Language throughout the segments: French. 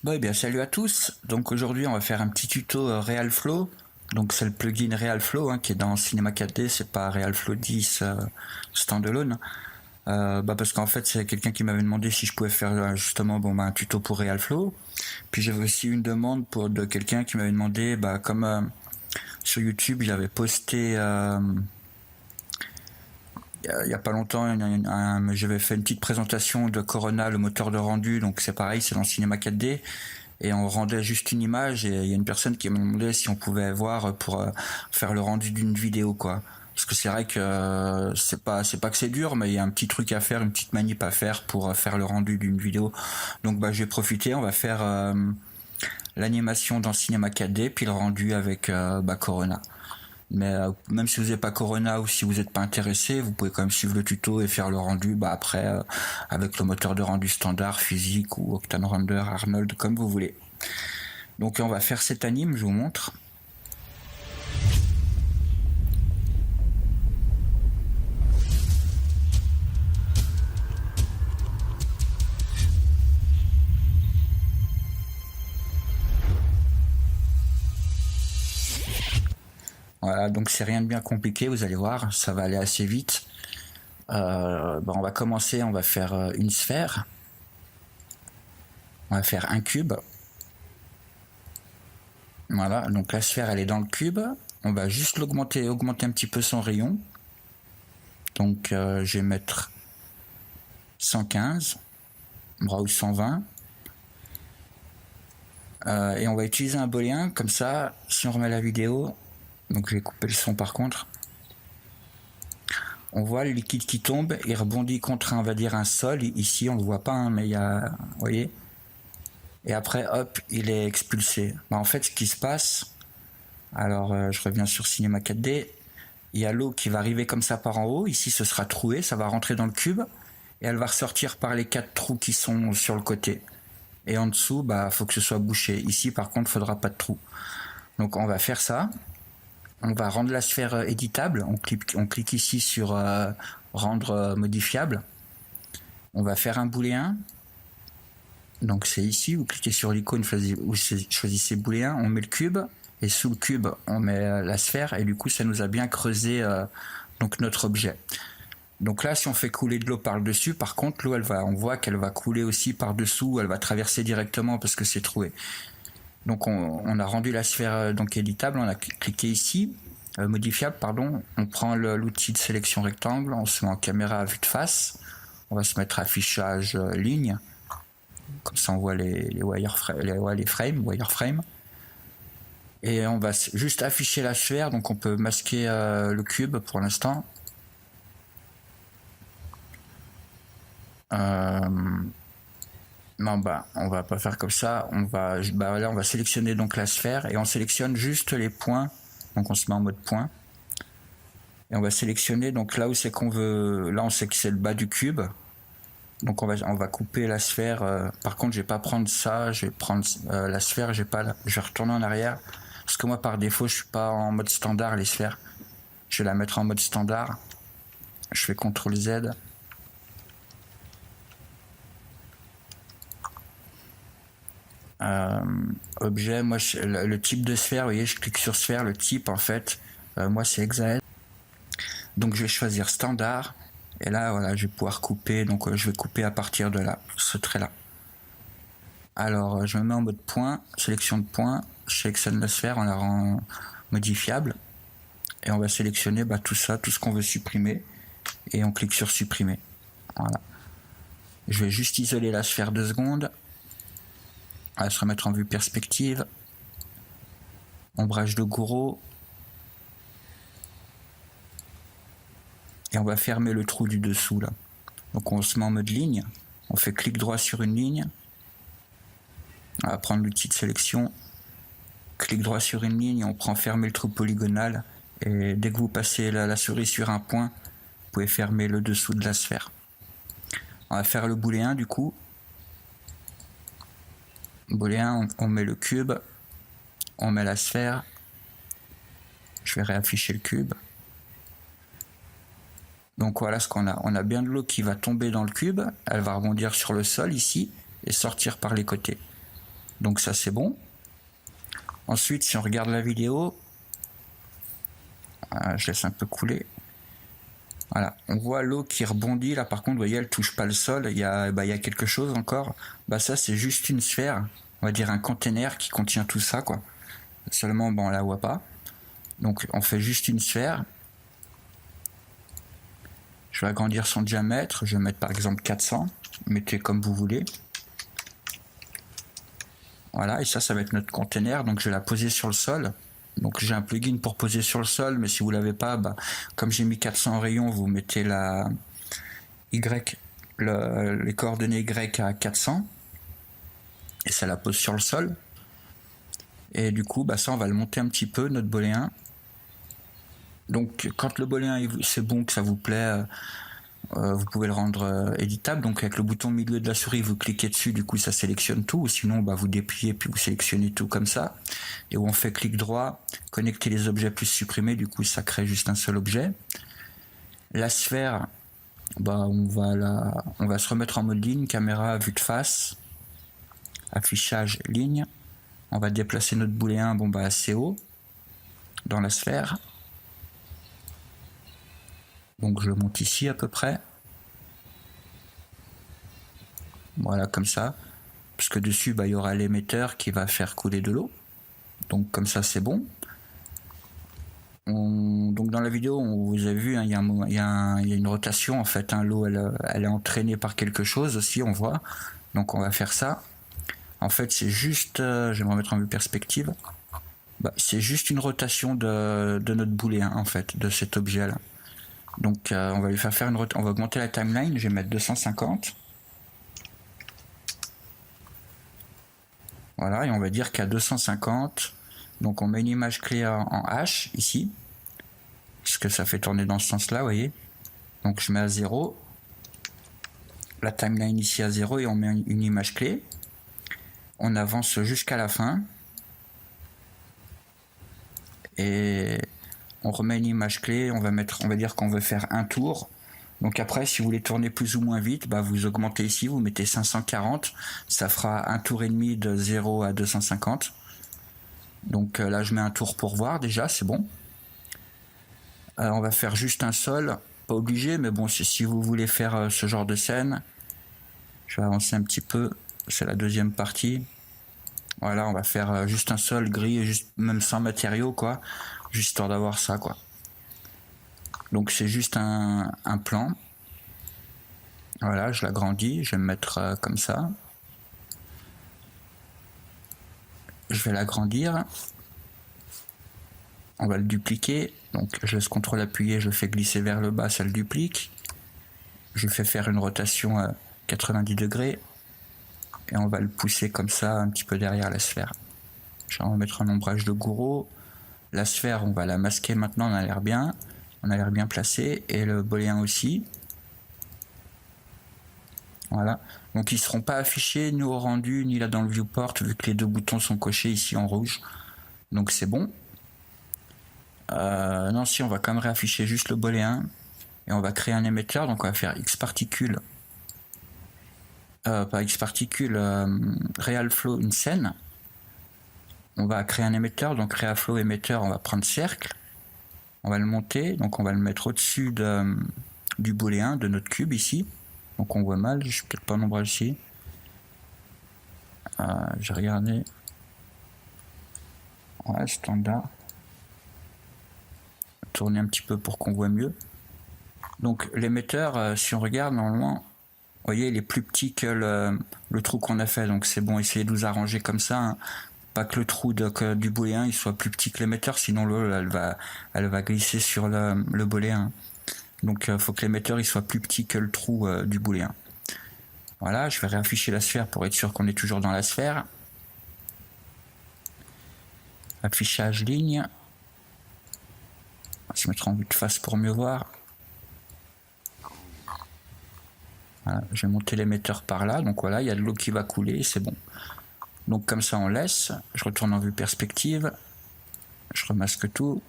Bon, eh bien, salut à tous. Donc aujourd'hui, on va faire un petit tuto RealFlow. Donc c'est le plugin RealFlow qui est dans Cinema 4D, c'est pas RealFlow 10 standalone. Parce qu'en fait, c'est quelqu'un qui m'avait demandé si je pouvais faire justement un tuto pour RealFlow. Puis j'avais aussi une demande de quelqu'un qui m'avait demandé, comme sur YouTube, j'avais posté il y a pas longtemps, j'avais fait une petite présentation de Corona, le moteur de rendu. Donc c'est pareil, c'est dans Cinema 4D. Et on rendait juste une image et il y a une personne qui m'a demandé si on pouvait voir pour faire le rendu d'une vidéo quoi. Parce que c'est vrai que c'est pas que c'est dur, mais il y a un petit truc à faire, une petite manip à faire pour faire le rendu d'une vidéo. Donc je vais profiter, on va faire l'animation dans Cinema 4D puis le rendu avec Corona. Mais même si vous n'avez pas Corona ou si vous n'êtes pas intéressé, vous pouvez quand même suivre le tuto et faire le rendu après avec le moteur de rendu standard, physique ou Octane Render, Arnold, comme vous voulez. Donc on va faire cette anime, je vous montre. Voilà, donc c'est rien de bien compliqué, vous allez voir, ça va aller assez vite. On va commencer, on va faire une sphère. On va faire un cube. Voilà, donc la sphère elle est dans le cube. On va juste augmenter un petit peu son rayon. Donc je vais mettre 115 ou 120. Et on va utiliser un booléen, comme ça, si on remet la vidéo, donc je vais couper le son par contre, on voit le liquide qui tombe, il rebondit contre on va dire un sol, ici on le voit pas, mais il y a, vous voyez, et après hop, il est expulsé. En fait, ce qui se passe, alors je reviens sur Cinema 4D, il y a l'eau qui va arriver comme ça par en haut, ici ce sera troué, ça va rentrer dans le cube, et elle va ressortir par les 4 trous qui sont sur le côté. Et en dessous, faut que ce soit bouché. Ici, par contre, il ne faudra pas de trou. Donc, on va faire ça. On va rendre la sphère éditable. On clique ici sur rendre modifiable. On va faire un booléen. Donc, c'est ici. Vous cliquez sur l'icône, vous choisissez booléen. On met le cube. Et sous le cube, on met la sphère. Et du coup, ça nous a bien creusé donc notre objet. Donc là, si on fait couler de l'eau par le dessus, par contre, l'eau, on voit qu'elle va couler aussi par dessous, elle va traverser directement parce que c'est troué. Donc on a rendu la sphère donc éditable, on a cliqué ici, modifiable, pardon. On prend l'outil de sélection rectangle, on se met en caméra à vue de face, on va se mettre affichage ligne, comme ça on voit les wireframes. Et on va juste afficher la sphère, donc on peut masquer le cube pour l'instant. Non, on va pas faire comme ça. Là, on va sélectionner donc la sphère et on sélectionne juste les points. Donc on se met en mode point. Et on va sélectionner donc là où c'est qu'on veut. Là, on sait que c'est le bas du cube. Donc on va couper la sphère. Par contre, je vais pas prendre ça. Je vais prendre la sphère. Je vais retourner en arrière parce que moi, par défaut, je suis pas en mode standard les sphères. Je vais la mettre en mode standard. Je fais CTRL Z. Objet, moi le type de sphère, vous voyez, je clique sur sphère, le type en fait, moi c'est hexaèdre. Donc je vais choisir standard et là voilà, je vais pouvoir couper, donc je vais couper à partir de là, ce trait là. Alors je me mets en mode point, sélection de point, je sélectionne la sphère, on la rend modifiable et on va sélectionner tout ça, tout ce qu'on veut supprimer et on clique sur supprimer. Voilà. Je vais juste isoler la sphère 2 secondes. On va se remettre en vue perspective. Ombrage de Gouraud. Et on va fermer le trou du dessous là. Donc on se met en mode ligne. On fait clic droit sur une ligne. On va prendre l'outil de sélection. Clic droit sur une ligne. On prend fermer le trou polygonal. Et dès que vous passez la souris sur un point, vous pouvez fermer le dessous de la sphère. On va faire le booléen du coup. Booléen, on met le cube. On met la sphère. Je vais réafficher le cube. Donc voilà ce qu'on a. On a bien de l'eau qui va tomber dans le cube. Elle va rebondir sur le sol ici et sortir par les côtés. Donc ça c'est bon. Ensuite, si on regarde la vidéo, je laisse un peu couler. Voilà, on voit l'eau qui rebondit. Là par contre, vous voyez, elle touche pas le sol. Il y a quelque chose encore. Ça c'est juste une sphère, on va dire un container qui contient tout ça, quoi. Seulement, on la voit pas. Donc on fait juste une sphère. Je vais agrandir son diamètre. Je vais mettre par exemple 400. Mettez comme vous voulez. Voilà, et ça va être notre container. Donc je vais la poser sur le sol. Donc j'ai un plugin pour poser sur le sol, mais si vous l'avez pas, comme j'ai mis 400 en rayon, vous mettez la Y, les coordonnées Y à 400 et ça la pose sur le sol. Et du coup, ça on va le monter un petit peu, notre booléen. Donc quand le booléen c'est bon, que ça vous plaît, vous pouvez le rendre éditable. Donc avec le bouton milieu de la souris, vous cliquez dessus, du coup ça sélectionne tout. Ou sinon vous dépliez puis vous sélectionnez tout comme ça. Et où on fait clic droit, connecter les objets plus supprimer, du coup ça crée juste un seul objet. La sphère, on va se remettre en mode ligne, caméra, vue de face, affichage, ligne. On va déplacer notre booléen assez haut dans la sphère. Donc je le monte ici à peu près. Voilà, comme ça. Parce que dessus, il y aura l'émetteur qui va faire couler de l'eau. Donc comme ça, c'est bon. Donc dans la vidéo, vous avez vu, il y a une rotation en fait. L'eau, elle est entraînée par quelque chose aussi, on voit. Donc on va faire ça. En fait, c'est juste, je vais me remettre en vue perspective. C'est juste une rotation de notre booléen en fait, de cet objet-là. Donc on va lui faire une rotation. On va augmenter la timeline. Je vais mettre 250. Voilà, et on va dire qu'à 250, donc on met une image clé en H ici, parce que ça fait tourner dans ce sens-là, vous voyez. Donc je mets à 0, la timeline ici à 0 et on met une image clé. On avance jusqu'à la fin. Et on remet une image clé, on va dire qu'on veut faire un tour. Donc après, si vous voulez tourner plus ou moins vite, vous augmentez ici, vous mettez 540, ça fera un tour et demi de 0 à 250. Donc là, je mets un tour pour voir déjà, c'est bon. On va faire juste un sol, pas obligé, mais bon, si vous voulez faire ce genre de scène, je vais avancer un petit peu, c'est la deuxième partie. Voilà, on va faire juste un sol gris, juste même sans matériaux, quoi, juste histoire d'avoir ça, quoi. Donc c'est juste un plan. Voilà, je l'agrandis, je vais me mettre comme ça. Je vais l'agrandir. On va le dupliquer. Donc je laisse CTRL appuyé, je le fais glisser vers le bas, ça le duplique. Je fais faire une rotation à 90 degrés. Et on va le pousser comme ça un petit peu derrière la sphère. Je vais mettre un ombrage de Gouraud. La sphère, on va la masquer maintenant, on a l'air bien. On a l'air bien placé. Et le booléen aussi. Voilà. Donc ils ne seront pas affichés ni au rendu, ni là dans le viewport, vu que les deux boutons sont cochés ici en rouge. Donc c'est bon. Non, si on va quand même réafficher juste le booléen. Et on va créer un émetteur. Donc on va faire X particule. Pas X particule, Real Flow, une scène. On va créer un émetteur, donc Real Flow émetteur, on va prendre cercle. On va le monter, donc on va le mettre au-dessus du booléen, de notre cube ici. Donc on voit mal, je suis peut-être pas nombreux ici. J'ai regardé. Ouais, standard. Tourner un petit peu pour qu'on voit mieux. Donc l'émetteur, si on regarde normalement, vous voyez, il est plus petit que le trou qu'on a fait. Donc c'est bon, essayez de vous arranger comme ça. Hein. Pas que le trou du booléen il soit plus petit que l'émetteur, sinon l'eau elle va glisser sur le booléen. Donc il faut que l'émetteur il soit plus petit que le trou du booléen. Voilà, je vais réafficher la sphère pour être sûr qu'on est toujours dans la sphère. Affichage ligne. On va se mettre en vue de face pour mieux voir. Voilà, je vais monter l'émetteur par là. Donc voilà, il y a de l'eau qui va couler, c'est bon. Donc comme ça on laisse. Je retourne en vue perspective. Je remasque tout.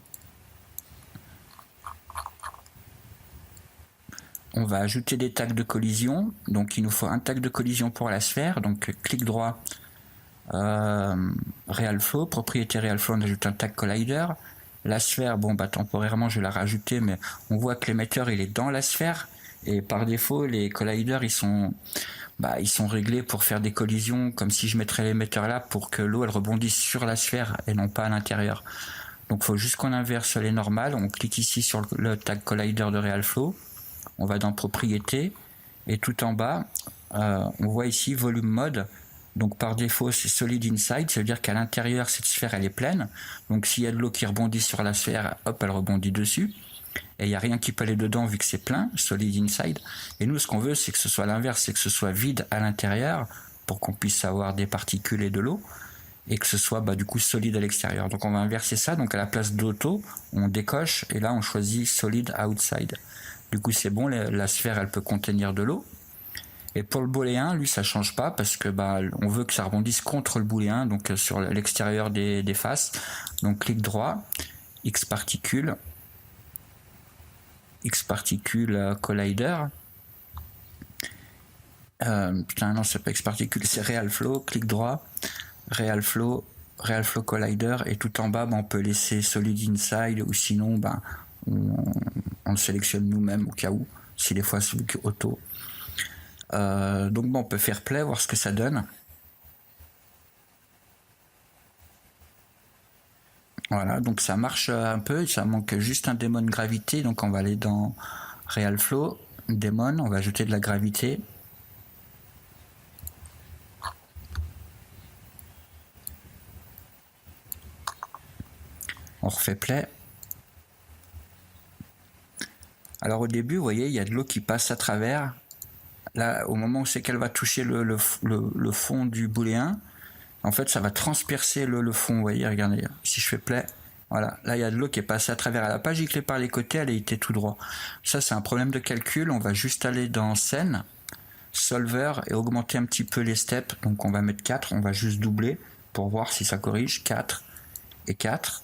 On va ajouter des tags de collision. Donc il nous faut un tag de collision pour la sphère. Donc clic droit, Real Flow, propriété Real Flow, on ajoute un tag collider. La sphère, bon bah temporairement je vais la rajouter, mais on voit que l'émetteur il est dans la sphère, et par défaut les colliders ils sont réglés pour faire des collisions, comme si je mettrais l'émetteur là pour que l'eau elle rebondisse sur la sphère et non pas à l'intérieur. Donc il faut juste qu'on inverse les normales. On clique ici sur le tag collider de RealFlow, on va dans propriété, et tout en bas on voit ici volume mode. Donc par défaut c'est solid inside, ça veut dire qu'à l'intérieur cette sphère elle est pleine, donc s'il y a de l'eau qui rebondit sur la sphère, hop elle rebondit dessus, et il n'y a rien qui peut aller dedans vu que c'est plein, solid inside. Et nous ce qu'on veut c'est que ce soit l'inverse, c'est que ce soit vide à l'intérieur pour qu'on puisse avoir des particules et de l'eau, et que ce soit du coup solide à l'extérieur. Donc on va inverser ça, donc à la place d'auto on décoche et là on choisit solid outside. Du coup c'est bon, la sphère elle peut contenir de l'eau. Et pour le booléen, lui ça change pas parce que on veut que ça rebondisse contre le booléen, donc sur l'extérieur des faces. Donc clic droit, X particule collider. Putain non c'est pas X particule, c'est Real Flow, clic droit, Real Flow collider, et tout en bas on peut laisser solid inside, ou sinon on le sélectionne nous-mêmes au cas où, si des fois c'est auto. Donc on peut faire play, voir ce que ça donne. Voilà, donc ça marche un peu, ça manque juste un démon gravité, donc on va aller dans Real Flow, démon, on va ajouter de la gravité. On refait play. Alors au début, vous voyez, il y a de l'eau qui passe à travers. Là, au moment où c'est qu'elle va toucher le fond du booléen, en fait, ça va transpercer le fond. Vous voyez, regardez, si je fais play, voilà, là il y a de l'eau qui est passée à travers. Elle n'a pas giclé par les côtés, elle a été tout droit. Ça, c'est un problème de calcul. On va juste aller dans scène, solver, et augmenter un petit peu les steps. Donc on va mettre 4, on va juste doubler pour voir si ça corrige. 4 et 4.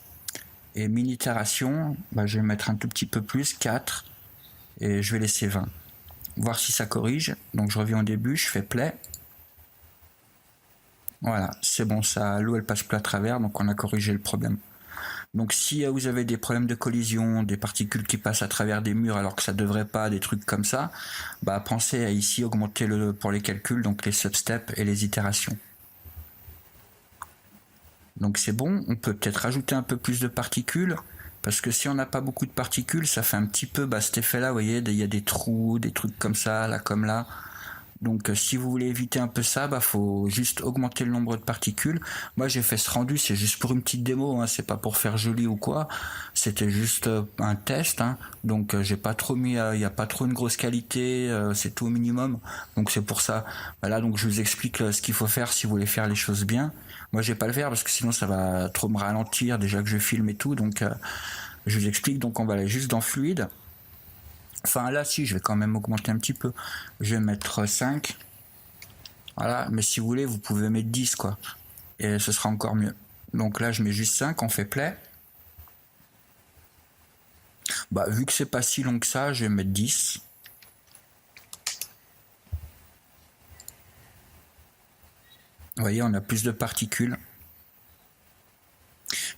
Et mini itération, je vais mettre un tout petit peu plus, 4, et je vais laisser 20. Voir si ça corrige. Donc je reviens au début, je fais play. Voilà, c'est bon, ça, l'eau elle passe plus à travers, donc on a corrigé le problème. Donc si vous avez des problèmes de collision, des particules qui passent à travers des murs alors que ça devrait pas, des trucs comme ça, pensez à ici augmenter pour les calculs, donc les substeps et les itérations. Donc c'est bon, on peut peut-être rajouter un peu plus de particules, parce que si on n'a pas beaucoup de particules, ça fait un petit peu cet effet-là, vous voyez, il y a des trous, des trucs comme ça, là comme là. Donc si vous voulez éviter un peu ça, faut juste augmenter le nombre de particules. Moi j'ai fait ce rendu, c'est juste pour une petite démo, hein, c'est pas pour faire joli ou quoi. C'était juste un test, hein. Donc j'ai pas trop mis, il n'y a pas trop une grosse qualité, c'est tout au minimum. Donc c'est pour ça. Voilà, donc je vous explique ce qu'il faut faire si vous voulez faire les choses bien. Moi je vais pas le faire parce que sinon ça va trop me ralentir déjà que je filme et tout. Donc je vous explique. Donc on va aller juste dans fluide. Enfin là si, je vais quand même augmenter un petit peu. Je vais mettre 5. Voilà, mais si vous voulez, vous pouvez mettre 10 quoi. Et ce sera encore mieux. Donc là je mets juste 5, on fait play. Vu que c'est pas si long que ça, je vais mettre 10. Vous voyez, on a plus de particules.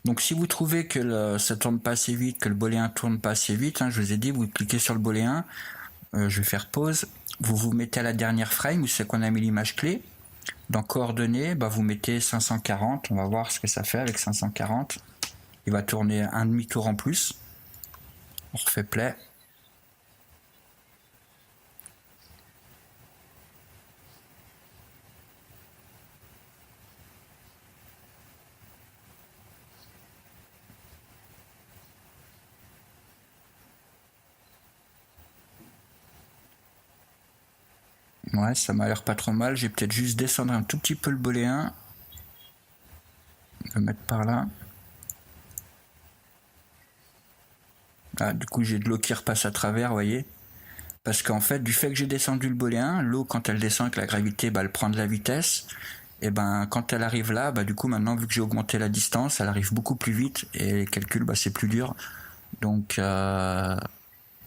Donc si vous trouvez que ça tourne pas assez vite, que le booléen tourne pas assez vite, je vous ai dit, vous cliquez sur le booléen, je vais faire pause, vous vous mettez à la dernière frame où c'est qu'on a mis l'image clé. Dans coordonnées, vous mettez 540, on va voir ce que ça fait avec 540. Il va tourner un demi-tour en plus. On refait play. Ouais, ça m'a l'air pas trop mal. Je vais peut-être juste descendre un tout petit peu le booléen. Le mettre par là. Ah, du coup, j'ai de l'eau qui repasse à travers, vous voyez. Parce qu'en fait, du fait que j'ai descendu le booléen, l'eau, quand elle descend avec la gravité, elle prend de la vitesse. Et quand elle arrive là, du coup, maintenant, vu que j'ai augmenté la distance, elle arrive beaucoup plus vite. Et les calculs, c'est plus dur. Donc,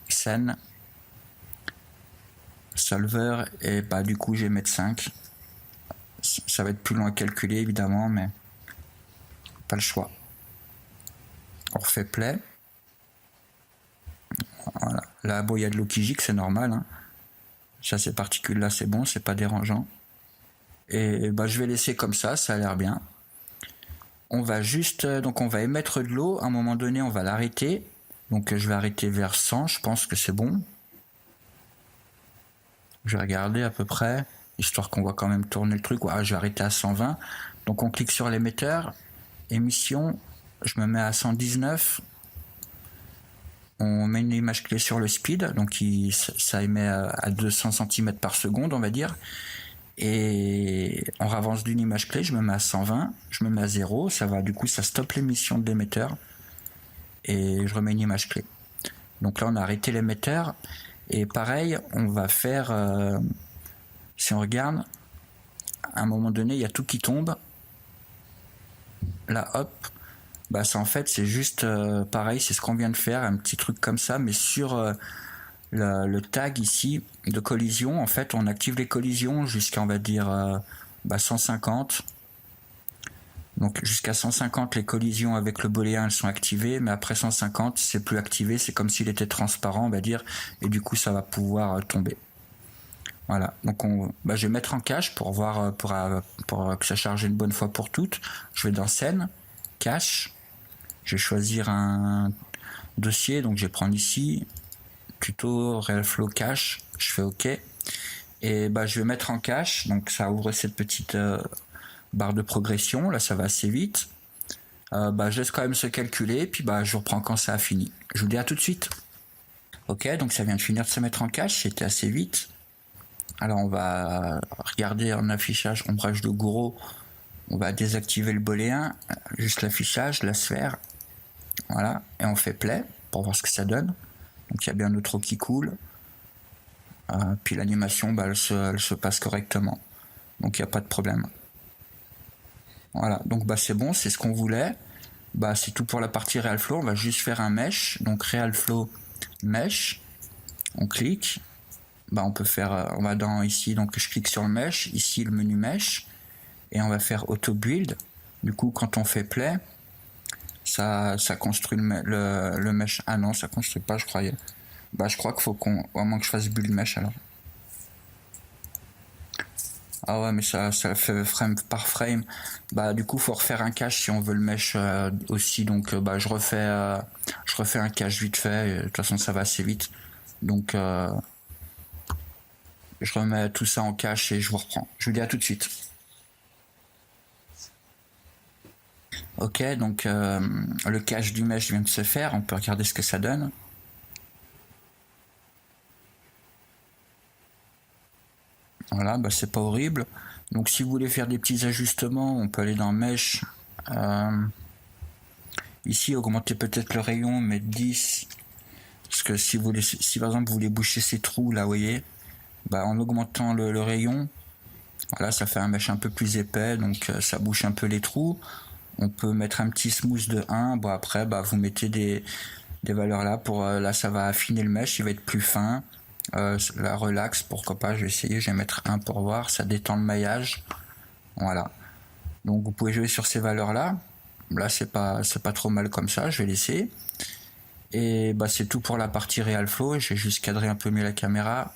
scène, solver, et du coup, je vais mettre 5. ça va être plus long à calculer évidemment, mais pas le choix. On refait play. Voilà. Là, bon, il y a de l'eau qui gicle, c'est normal. Hein. Ça, ces particules-là, c'est bon, c'est pas dérangeant. Et bah, je vais laisser comme ça a l'air bien. On va juste, donc on va émettre de l'eau. À un moment donné, on va l'arrêter. Donc je vais arrêter vers 100, je pense que c'est bon. Je vais regarder à peu près, histoire qu'on voit quand même tourner le truc. Ouais, je vais arrêter à 120. Donc on clique sur l'émetteur, émission, je me mets à 119. On met une image clé sur le speed, donc ça émet à 200 cm par seconde, on va dire. Et on avance d'une image clé, je me mets à 120, je me mets à 0, ça va, du coup ça stoppe l'émission de l'émetteur. Et je remets une image clé. Donc là on a arrêté l'émetteur. Et pareil, on va faire, si on regarde, à un moment donné, il y a tout qui tombe. Là, hop, bah ça en fait c'est juste pareil, c'est ce qu'on vient de faire, un petit truc comme ça, mais sur le tag ici de collision, en fait on active les collisions jusqu'à on va dire 150. Donc jusqu'à 150 les collisions avec le booléen elles sont activées, mais après 150 c'est plus activé, c'est comme s'il était transparent on va dire, et du coup ça va pouvoir tomber. Voilà, donc je vais mettre en cache pour voir pour que ça charge une bonne fois pour toutes. Je vais dans scène, cache, je vais choisir un dossier, donc je vais prendre ici, tuto, RealFlow cache, je fais OK. Et je vais mettre en cache, donc ça ouvre cette petite barre de progression, là ça va assez vite. Je laisse quand même se calculer, puis je reprends quand ça a fini. Je vous dis à tout de suite. Ok, donc ça vient de finir de se mettre en cache, c'était assez vite. Alors on va regarder en affichage, ombrage de Gouraud, on va désactiver le booléen, juste l'affichage, la sphère, voilà, et on fait play pour voir ce que ça donne. Donc il y a bien notre eau qui coule, puis l'animation elle se passe correctement, donc il n'y a pas de problème. Voilà, donc c'est bon, c'est ce qu'on voulait. C'est tout pour la partie RealFlow, on va juste faire un mesh, donc RealFlow mesh, on clique. On peut faire, on va dans ici, donc je clique sur le mesh, ici le menu mesh, et on va faire auto build. Du coup, quand on fait play, ça construit le mesh. Ah non, ça construit pas, je croyais. Je crois qu'il faut à moins que je fasse build mesh alors. Ah ouais, mais ça fait frame par frame. Du coup, faut refaire un cache si on veut le mesh aussi. Donc, je refais un cache vite fait. De toute façon, ça va assez vite. Donc, je remets tout ça en cache et je vous reprends. Je vous dis à tout de suite. Ok, donc le cache du mesh vient de se faire. On peut regarder ce que ça donne. Voilà, c'est pas horrible. Donc si vous voulez faire des petits ajustements, on peut aller dans mesh. Ici, augmenter peut-être le rayon, mettre 10. Parce que si par exemple vous voulez boucher ces trous là, vous voyez, en augmentant le rayon, voilà, ça fait un mesh un peu plus épais, donc ça bouche un peu les trous. On peut mettre un petit smooth de 1. Après, vous mettez des valeurs là pour là, ça va affiner le mesh, il va être plus fin. La relax, pourquoi pas, je vais essayer, je vais mettre 1 pour voir, ça détend le maillage. Voilà. Donc vous pouvez jouer sur ces valeurs là. Là c'est pas trop mal comme ça, je vais laisser. Et c'est tout pour la partie RealFlow. Je vais juste cadrer un peu mieux la caméra.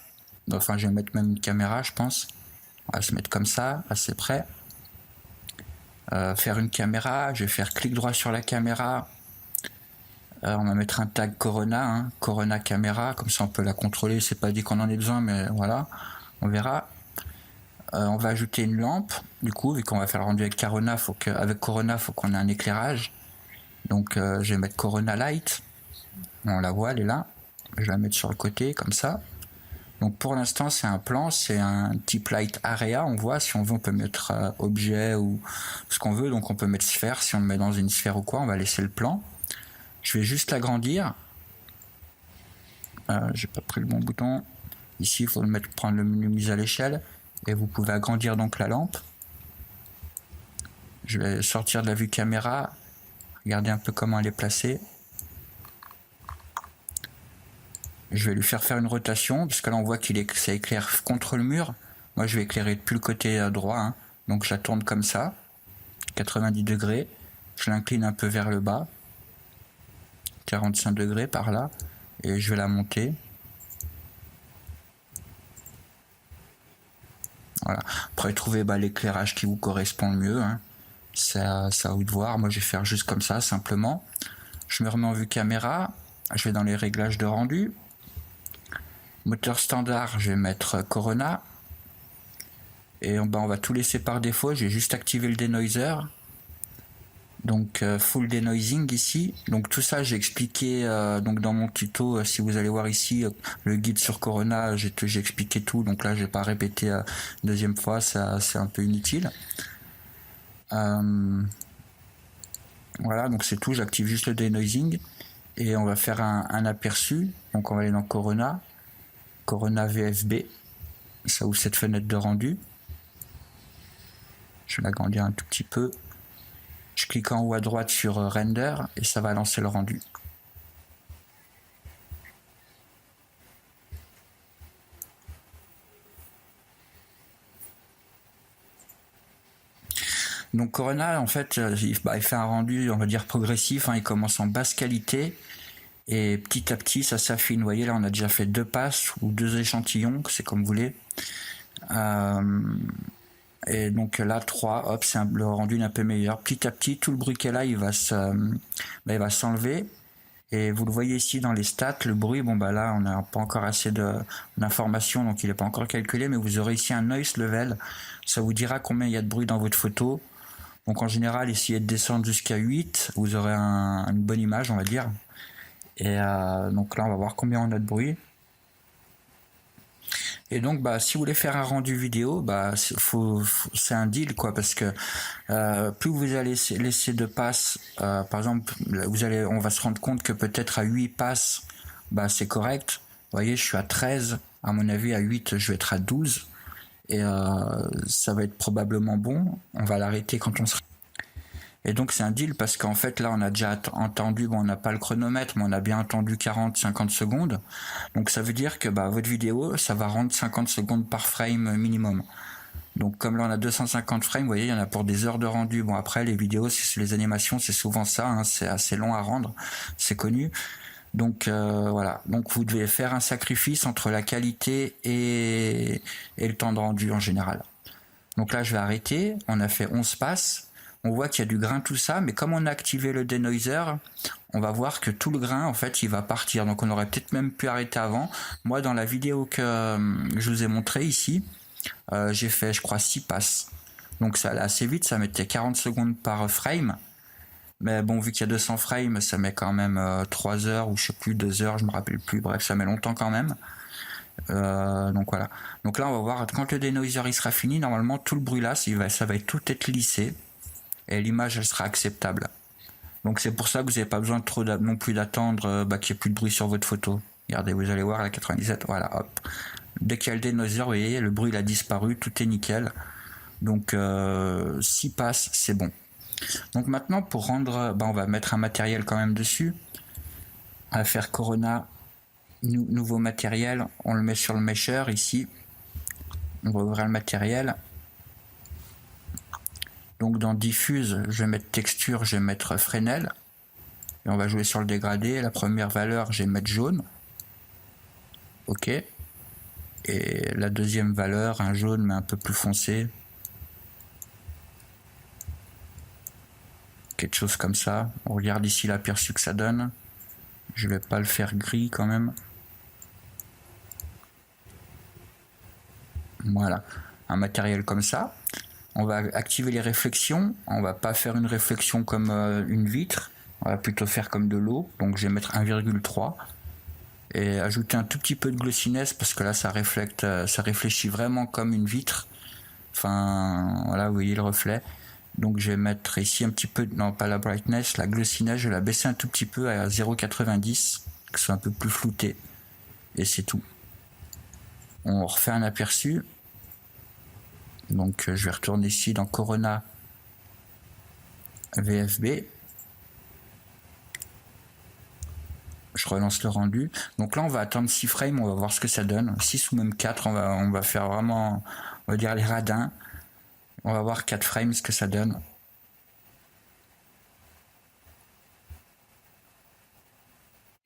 Enfin, je vais mettre même une caméra, je pense. On va se mettre comme ça, assez près. Faire une caméra, je vais faire clic droit sur la caméra. On va mettre un tag Corona, Corona caméra, comme ça on peut la contrôler. C'est pas dit qu'on en ait besoin, mais voilà, on verra. On va ajouter une lampe. Du coup, vu qu'on va faire le rendu avec Corona, avec Corona, faut qu'on ait un éclairage. Donc, je vais mettre Corona Light. On la voit, elle est là. Je vais la mettre sur le côté, comme ça. Donc pour l'instant c'est un plan, c'est un type light area, on voit, si on veut on peut mettre objet ou ce qu'on veut, donc on peut mettre sphère, si on le met dans une sphère ou quoi, on va laisser le plan. Je vais juste l'agrandir, j'ai pas pris le bon bouton, ici il faut prendre le menu mise à l'échelle, et vous pouvez agrandir donc la lampe. Je vais sortir de la vue caméra, regarder un peu comment elle est placée. Je vais lui faire une rotation, parce que là on voit ça éclaire contre le mur. Moi je vais éclairer depuis le côté droit, Donc je la tourne comme ça, 90 degrés, je l'incline un peu vers le bas, 45 degrés par là, et je vais la monter. Voilà. Après trouver l'éclairage qui vous correspond le mieux, hein. C'est à vous de voir. Moi je vais faire juste comme ça simplement. Je me remets en vue caméra, je vais dans les réglages de rendu. Moteur standard, je vais mettre Corona. Et on va tout laisser par défaut, j'ai juste activé le denoiser. Donc full denoising ici. Donc tout ça j'ai expliqué donc dans mon tuto, si vous allez voir ici le guide sur Corona, j'ai expliqué tout, donc là je vais pas répéter deuxième fois, ça c'est un peu inutile. Voilà, donc c'est tout, j'active juste le denoising et on va faire un aperçu. Donc on va aller dans Corona, Corona VFB, ça ouvre cette fenêtre de rendu. Je vais l'agrandir un tout petit peu. Je clique en haut à droite sur Render et ça va lancer le rendu. Donc Corona, en fait, il fait un rendu, on va dire, progressif, hein. Il commence en basse qualité et petit à petit, ça s'affine. Vous voyez, là, on a déjà fait 2 passes ou 2 échantillons, c'est comme vous voulez. Et donc là, 3, hop, le rendu est un peu meilleur. Petit à petit, tout le bruit qu'elle a, il va s'enlever. Et vous le voyez ici dans les stats, le bruit, là, on n'a pas encore assez d'informations, donc il n'est pas encore calculé, mais vous aurez ici un noise level. Ça vous dira combien il y a de bruit dans votre photo. Donc en général, essayez de descendre jusqu'à 8, vous aurez une bonne image, on va dire. Et donc là, on va voir combien on a de bruit. Et donc, si vous voulez faire un rendu vidéo, c'est un deal, quoi, parce que plus vous allez laisser de passes, par exemple, on va se rendre compte que peut-être à 8 passes, c'est correct. Vous voyez, je suis à 13, à mon avis, à 8, je vais être à 12. Et ça va être probablement bon. On va l'arrêter quand on sera... Et donc c'est un deal parce qu'en fait là on a déjà entendu, on n'a pas le chronomètre, mais on a bien entendu 40-50 secondes. Donc ça veut dire que votre vidéo, ça va rendre 50 secondes par frame minimum. Donc comme là on a 250 frames, vous voyez, il y en a pour des heures de rendu. Bon après les vidéos, les animations, c'est souvent ça, hein, c'est assez long à rendre, c'est connu. Donc voilà, donc vous devez faire un sacrifice entre la qualité et le temps de rendu en général. Donc là je vais arrêter, on a fait 11 passes. On voit qu'il y a du grain, tout ça, mais comme on a activé le denoiser, on va voir que tout le grain, en fait, il va partir. Donc on aurait peut-être même pu arrêter avant. Moi, dans la vidéo que je vous ai montré ici, j'ai fait, je crois, 6 passes. Donc ça allait assez vite, ça mettait 40 secondes par frame. Mais bon, vu qu'il y a 200 frames, ça met quand même 3 heures, ou je sais plus, 2 heures, je me rappelle plus. Bref, ça met longtemps quand même. Donc voilà. Donc là, on va voir, quand le denoiser il sera fini, normalement, tout le bruit là, ça va tout être lissé. Et l'image elle sera acceptable. Donc c'est pour ça que vous n'avez pas besoin non plus d'attendre qu'il n'y ait plus de bruit sur votre photo. Regardez, vous allez voir la 97, voilà, hop. Dès qu'il y a le denoiser, vous voyez, le bruit il a disparu, tout est nickel. Donc 6 passes, c'est bon. Donc maintenant pour rendre, on va mettre un matériel quand même dessus. On va faire Corona, nouveau matériel, on le met sur le mesher ici. On va ouvrir le matériel. Donc dans diffuse, je vais mettre texture, je vais mettre Fresnel. Et on va jouer sur le dégradé. La première valeur, je vais mettre jaune. Ok. Et la deuxième valeur, un jaune mais un peu plus foncé. Quelque chose comme ça. On regarde ici l'aperçu que ça donne. Je vais pas le faire gris quand même. Voilà. Un matériel comme ça. On va activer les réflexions, on va pas faire une réflexion comme une vitre, on va plutôt faire comme de l'eau, donc je vais mettre 1,3 et ajouter un tout petit peu de glossiness parce que là ça réfléchit vraiment comme une vitre, enfin voilà, vous voyez le reflet. Donc je vais mettre ici un petit peu, non pas la brightness, la glossiness, je vais la baisser un tout petit peu à 0,90, que ce soit un peu plus flouté, et c'est tout. On refait un aperçu. Donc je vais retourner ici dans Corona VFB. Je relance le rendu. Donc là on va attendre 6 frames, on va voir ce que ça donne. 6 ou même 4, on va faire vraiment, on va dire les radins. On va voir 4 frames ce que ça donne.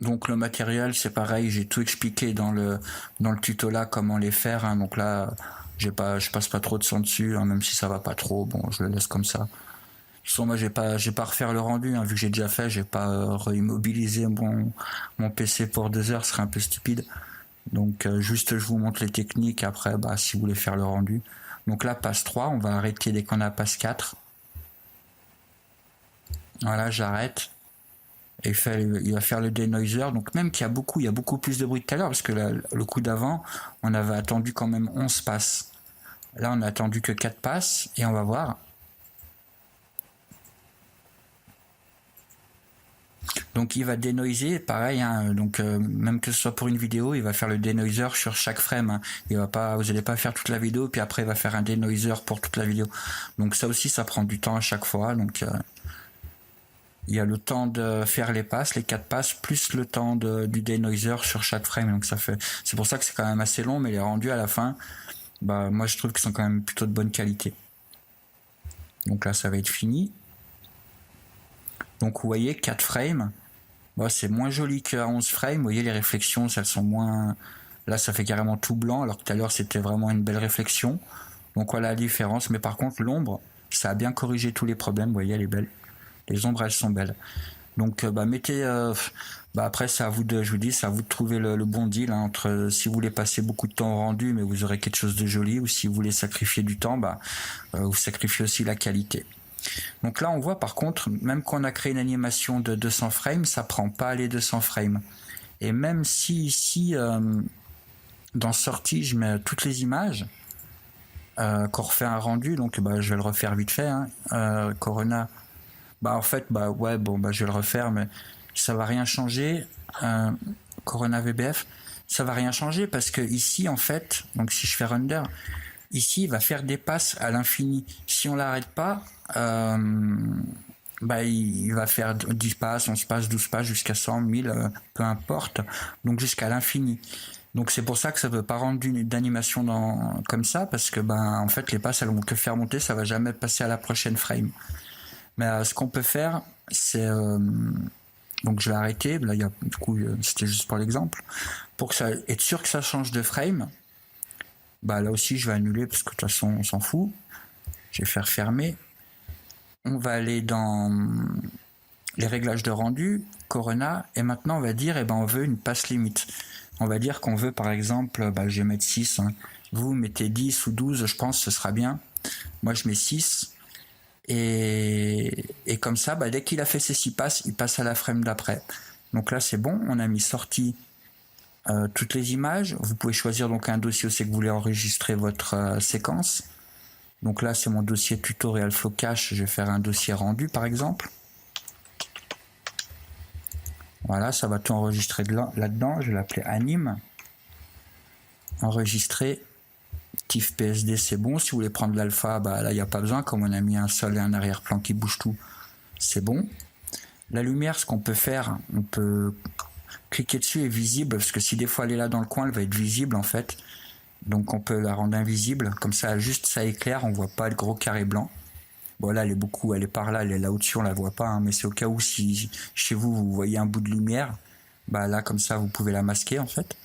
Donc le matériel c'est pareil, j'ai tout expliqué dans le tuto là comment les faire, hein. Donc là je passe pas trop de temps dessus, hein, même si ça va pas trop, bon je le laisse comme ça. De toute façon moi j'ai pas à refaire le rendu, hein, vu que j'ai déjà fait, j'ai pas réimmobilisé mon PC pour 2 heures, ce serait un peu stupide. Donc juste je vous montre les techniques, après bah si vous voulez faire le rendu. Donc là passe 3, on va arrêter dès qu'on a passe 4. Voilà, j'arrête. Et il va faire le denoiser, donc même qu'il y a beaucoup plus de bruit que tout à l'heure, parce que le coup d'avant, on avait attendu quand même 11 passes. Là, on a attendu que 4 passes, et on va voir. Donc il va denoiser, pareil, hein, donc même que ce soit pour une vidéo, il va faire le denoiser sur chaque frame. Hein. Vous n'allez pas faire toute la vidéo, puis après il va faire un denoiser pour toute la vidéo. Donc ça aussi, ça prend du temps à chaque fois, donc... il y a le temps de faire les passes, les 4 passes, plus le temps du denoiser sur chaque frame. Donc c'est pour ça que c'est quand même assez long, mais les rendus à la fin, bah moi je trouve qu'ils sont quand même plutôt de bonne qualité. Donc là ça va être fini. Donc vous voyez 4 frames, bah, c'est moins joli qu'à 11 frames. Vous voyez les réflexions, elles sont moins... Là ça fait carrément tout blanc, alors que tout à l'heure c'était vraiment une belle réflexion. Donc voilà la différence, mais par contre l'ombre, ça a bien corrigé tous les problèmes. Vous voyez, elle est belle. Les ombres elles sont belles. Donc bah mettez, après c'est à vous de, je vous dis, c'est à vous de trouver le bon deal, hein, entre si vous voulez passer beaucoup de temps au rendu, mais vous aurez quelque chose de joli, ou si vous voulez sacrifier du temps, vous sacrifiez aussi la qualité. Donc là on voit par contre, même quand on a créé une animation de 200 frames, ça prend pas les 200 frames. Et même si ici dans sortie je mets toutes les images, qu'on refait un rendu, donc je vais le refaire vite fait, hein, Corona. En fait, je vais le refaire, mais ça va rien changer. Corona VBF, ça va rien changer parce que ici, en fait, donc si je fais render, ici, il va faire des passes à l'infini. Si on l'arrête pas, il va faire 10 passes, 11 passes, 12 passes, jusqu'à 100, 1000, peu importe. Donc jusqu'à l'infini. Donc c'est pour ça que ça ne veut pas rendre d'animation comme ça, parce que en fait les passes elles vont que faire monter, ça va jamais passer à la prochaine frame. Mais ce qu'on peut faire, c'est donc je vais arrêter. Là, du coup, c'était juste pour l'exemple, pour être sûr que ça change de frame. Là aussi, je vais annuler parce que de toute façon, on s'en fout. Je vais faire fermer. On va aller dans les réglages de rendu, Corona, et maintenant on va dire, on veut une passe limite. On va dire qu'on veut, par exemple, je vais mettre 6. Hein. Vous mettez 10 ou 12, je pense, ce sera bien. Moi, je mets 6. Et comme ça, dès qu'il a fait ses 6 passes, il passe à la frame d'après. Donc là, c'est bon. On a mis sorti toutes les images. Vous pouvez choisir donc un dossier où c'est que vous voulez enregistrer votre séquence. Donc là, c'est mon dossier tutorial flow cache. Je vais faire un dossier rendu, par exemple. Voilà, ça va tout enregistrer là-dedans. Je vais l'appeler anime. Enregistrer. TIFF PSD, c'est bon. Si vous voulez prendre l'alpha, là, il n'y a pas besoin. Comme on a mis un sol et un arrière-plan qui bouge tout, c'est bon. La lumière, ce qu'on peut faire, on peut cliquer dessus et visible, parce que si des fois elle est là dans le coin, elle va être visible en fait. Donc on peut la rendre invisible. Comme ça, juste ça éclaire, on voit pas le gros carré blanc. Bon là, elle est par là, elle est là au-dessus, on la voit pas. Hein, mais c'est au cas où si chez vous, vous voyez un bout de lumière, là comme ça, vous pouvez la masquer en fait.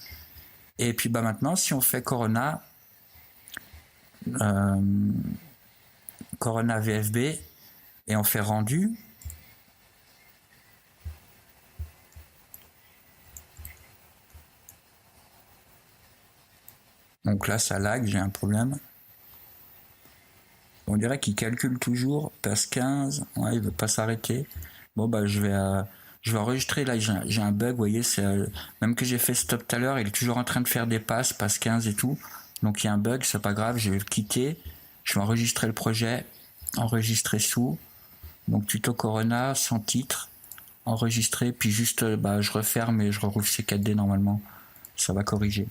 Et puis maintenant, si on fait Corona, Corona VFB et on fait rendu, donc là ça lag, j'ai un problème. On dirait qu'il calcule toujours, passe 15, ouais, il veut pas s'arrêter. Bon je vais enregistrer, là j'ai un bug, vous voyez, même que j'ai fait stop tout à l'heure, il est toujours en train de faire des passes, passe 15 et tout. Donc il y a un bug, c'est pas grave, je vais le quitter. Je vais enregistrer le projet, enregistrer sous, donc tuto Corona, sans titre, enregistrer, puis juste je referme et je rouvre ces 4D normalement, ça va corriger.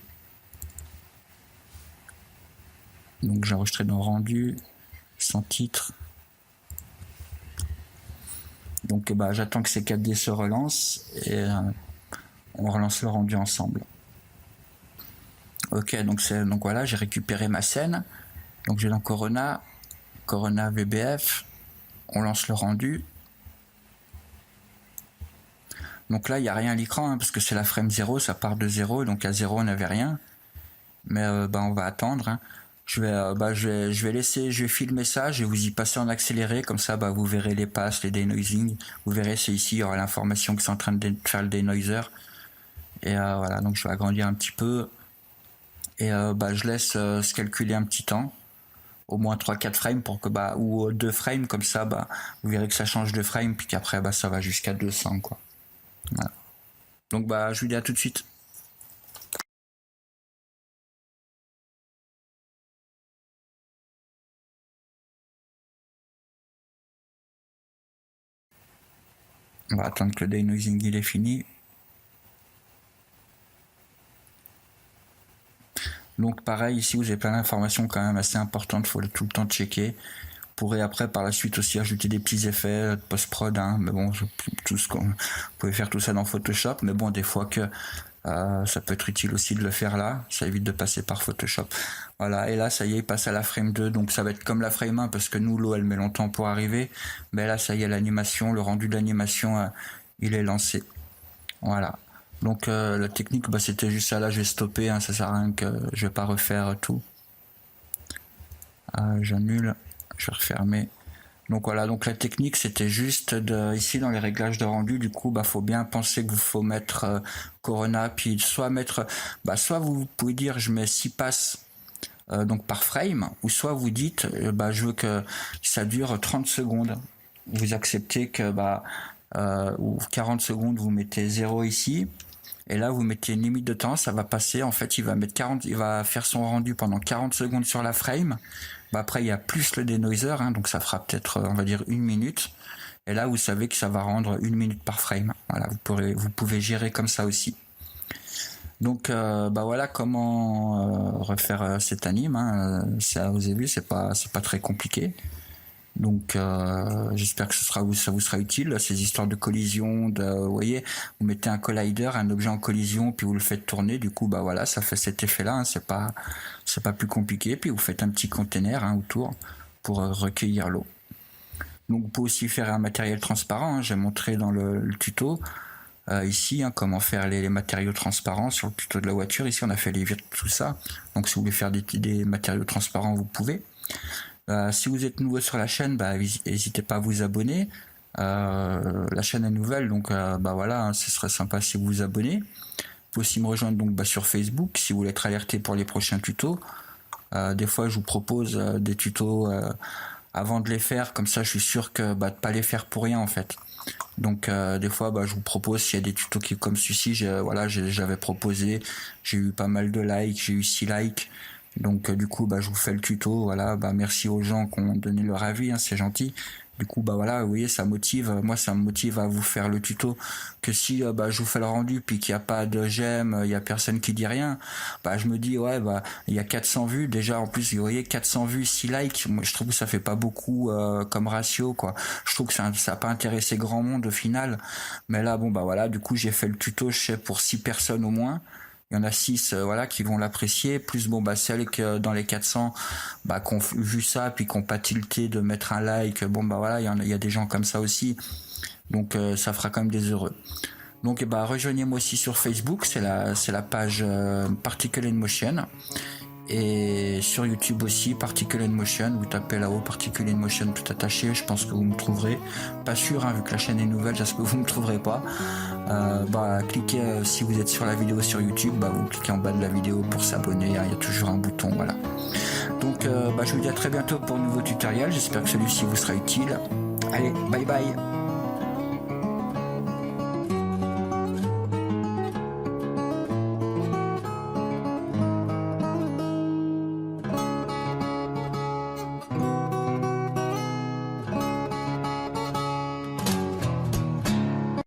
Donc j'ai enregistré dans rendu, sans titre. Donc j'attends que ces 4D se relancent et on relance le rendu ensemble. Ok, donc voilà, j'ai récupéré ma scène. Donc je vais dans Corona, Corona VBF, on lance le rendu. Donc là, il n'y a rien à l'écran, hein, parce que c'est la frame 0, ça part de 0, donc à 0, on n'avait rien. Mais on va attendre. Hein. Je vais filmer ça, je vais vous y passer en accéléré, comme ça vous verrez les passes, les denoising. Vous verrez, c'est ici, il y aura l'information que c'est en train de faire le denoiser. Et voilà, donc je vais agrandir un petit peu. Et je laisse se calculer un petit temps. Au moins 3-4 frames pour que ou 2 frames, comme ça vous verrez que ça change de frame, puis qu'après ça va jusqu'à 200 quoi. Voilà. Donc je vous dis à tout de suite. On va attendre que le denoising il est fini. Donc pareil, ici vous avez plein d'informations quand même assez importantes, il faut tout le temps checker. Vous pourrez après par la suite aussi ajouter des petits effets de post-prod, hein, mais bon, vous pouvez faire tout ça dans Photoshop, mais bon, des fois que ça peut être utile aussi de le faire là, ça évite de passer par Photoshop. Voilà, et là ça y est, il passe à la frame 2, donc ça va être comme la frame 1, parce que nous, l'eau elle met longtemps pour arriver, mais là ça y est, l'animation, le rendu de l'animation, il est lancé. Voilà. Donc la technique, c'était juste ça, là je vais stopper, hein, ça sert à rien que je vais pas refaire tout. J'annule, je vais refermer. Donc voilà, donc la technique c'était juste ici dans les réglages de rendu, du coup faut bien penser que vous faut mettre Corona, puis soit mettre, soit vous pouvez dire je mets 6 passes donc par frame, ou soit vous dites je veux que ça dure 30 secondes. Vous acceptez que ou 40 secondes vous mettez 0 ici. Et là, vous mettez une limite de temps, ça va passer. En fait, il va faire son rendu pendant 40 secondes sur la frame. Après, il y a plus le denoiser, hein, donc ça fera peut-être, on va dire, 1 minute. Et là, vous savez que ça va rendre 1 minute par frame. Voilà, vous pouvez gérer comme ça aussi. Donc, voilà comment refaire cet anime. Hein. Ça, vous avez vu, c'est pas très compliqué. Donc j'espère que ça vous sera utile, ces histoires de collision, vous voyez, vous mettez un collider, un objet en collision, puis vous le faites tourner, du coup voilà, ça fait cet effet là, hein, c'est pas plus compliqué, puis vous faites un petit container autour pour recueillir l'eau. Donc vous pouvez aussi faire un matériel transparent, hein, j'ai montré dans le tuto ici comment faire les matériaux transparents sur le tuto de la voiture. Ici on a fait les vitres, tout ça, donc si vous voulez faire des matériaux transparents, vous pouvez. Si vous êtes nouveau sur la chaîne, n'hésitez pas à vous abonner. La chaîne est nouvelle, donc voilà, ce serait sympa si vous vous abonnez. Vous pouvez aussi me rejoindre donc sur Facebook si vous voulez être alerté pour les prochains tutos. Des fois, je vous propose des tutos avant de les faire, comme ça, je suis sûr que de pas les faire pour rien en fait. Donc des fois, je vous propose s'il y a des tutos comme celui-ci, j'avais proposé, j'ai eu pas mal de likes, j'ai eu 6 likes. Donc du coup je vous fais le tuto, voilà, merci aux gens qui ont donné leur avis, hein, c'est gentil. Du coup voilà, vous voyez, ça me motive à vous faire le tuto. Que si je vous fais le rendu puis qu'il n'y a pas de j'aime, il y a personne qui dit rien, je me dis ouais, il y a 400 vues déjà, en plus vous voyez, 400 vues, 6 likes, moi je trouve que ça fait pas beaucoup comme ratio quoi. Je trouve que ça a pas intéressé grand monde au final, mais là voilà, du coup j'ai fait le tuto, je sais, pour 6 personnes au moins. Il y en a 6 qui vont l'apprécier, plus celles que dans les 400 qui ont vu ça puis qui n'ont pas tilté de mettre un like, il y a des gens comme ça aussi, donc ça fera quand même des heureux. Donc rejoignez-moi aussi sur Facebook, c'est la page Particle in Motion, et sur YouTube aussi, Particle in Motion, vous tapez là-haut Particle in Motion tout attaché, je pense que vous me trouverez. Pas sûr, vu que la chaîne est nouvelle, j'espère que vous me trouverez pas. Cliquez si vous êtes sur la vidéo sur YouTube, vous cliquez en bas de la vidéo pour s'abonner, il y a toujours un bouton, voilà. Donc je vous dis à très bientôt pour un nouveau tutoriel, j'espère que celui-ci vous sera utile. Allez, bye bye.